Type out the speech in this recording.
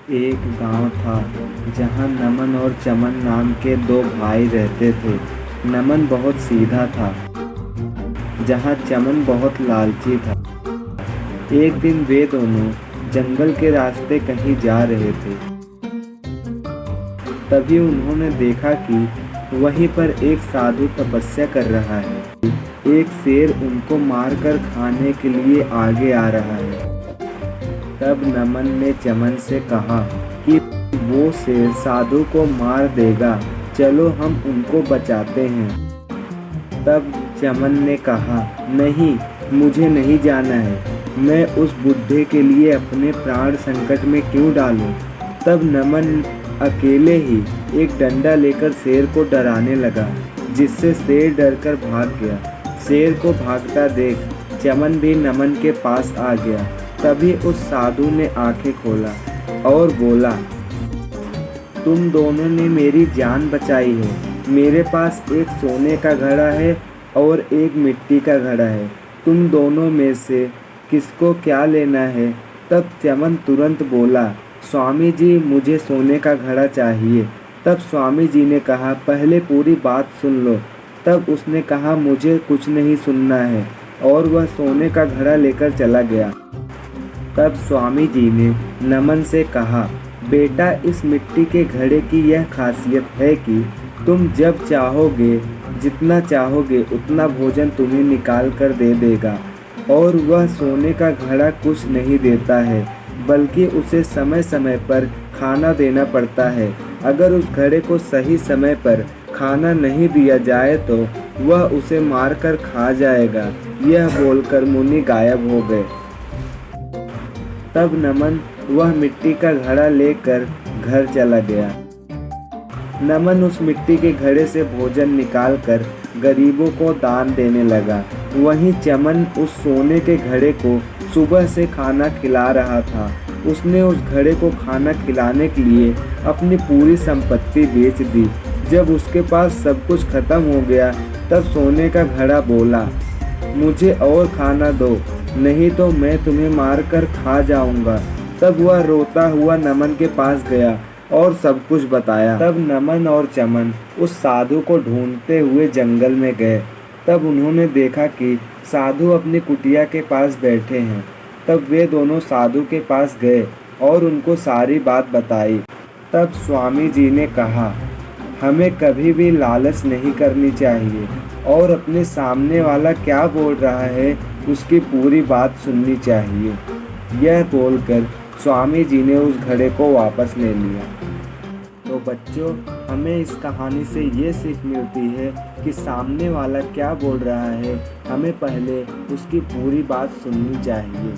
एक गांव था जहां नमन और चमन नाम के दो भाई रहते थे। नमन बहुत सीधा था, जहां चमन बहुत लालची था। एक दिन वे दोनों जंगल के रास्ते कहीं जा रहे थे। तभी उन्होंने देखा कि वहीं पर एक साधु तपस्या कर रहा है। एक शेर उनको मारकर खाने के लिए आगे आ रहा है। तब नमन ने चमन से कहा कि वो शेर साधु को मार देगा, चलो हम उनको बचाते हैं। तब चमन ने कहा, नहीं, मुझे नहीं जाना है, मैं उस बुड्ढे के लिए अपने प्राण संकट में क्यों डालूं। तब नमन अकेले ही एक डंडा लेकर शेर को डराने लगा, जिससे शेर डरकर भाग गया। शेर को भागता देख चमन भी नमन के पास आ गया। तभी उस साधु ने आंखें खोला और बोला, तुम दोनों ने मेरी जान बचाई है। मेरे पास एक सोने का घड़ा है और एक मिट्टी का घड़ा है, तुम दोनों में से किसको क्या लेना है। तब चमन तुरंत बोला, स्वामी जी, मुझे सोने का घड़ा चाहिए। तब स्वामी जी ने कहा, पहले पूरी बात सुन लो। तब उसने कहा, मुझे कुछ नहीं सुनना है, और वह सोने का घड़ा लेकर चला गया। तब स्वामी जी ने नमन से कहा, बेटा, इस मिट्टी के घड़े की यह खासियत है कि तुम जब चाहोगे, जितना चाहोगे उतना भोजन तुम्हें निकाल कर दे देगा। और वह सोने का घड़ा कुछ नहीं देता है, बल्कि उसे समय समय पर खाना देना पड़ता है। अगर उस घड़े को सही समय पर खाना नहीं दिया जाए तो वह उसे मारकर खा जाएगा। यह बोलकर मुनि गायब हो गए। तब नमन वह मिट्टी का घड़ा लेकर घर चला गया। नमन उस मिट्टी के घड़े से भोजन निकालकर गरीबों को दान देने लगा। वहीं चमन उस सोने के घड़े को सुबह से खाना खिला रहा था। उसने उस घड़े को खाना खिलाने के लिए अपनी पूरी संपत्ति बेच दी। जब उसके पास सब कुछ खत्म हो गया, तब सोने का घड़ा बोला, मुझे और खाना दो, नहीं तो मैं तुम्हें मारकर खा जाऊंगा। तब वह रोता हुआ नमन के पास गया और सब कुछ बताया। तब नमन और चमन उस साधु को ढूंढते हुए जंगल में गए। तब उन्होंने देखा कि साधु अपनी कुटिया के पास बैठे हैं। तब वे दोनों साधु के पास गए और उनको सारी बात बताई। तब स्वामी जी ने कहा, हमें कभी भी लालच नहीं करनी चाहिए और अपने सामने वाला क्या बोल रहा है उसकी पूरी बात सुननी चाहिए। यह बोलकर स्वामी जी ने उस घड़े को वापस ले लिया। तो बच्चों, हमें इस कहानी से ये सीख मिलती है कि सामने वाला क्या बोल रहा है, हमें पहले उसकी पूरी बात सुननी चाहिए।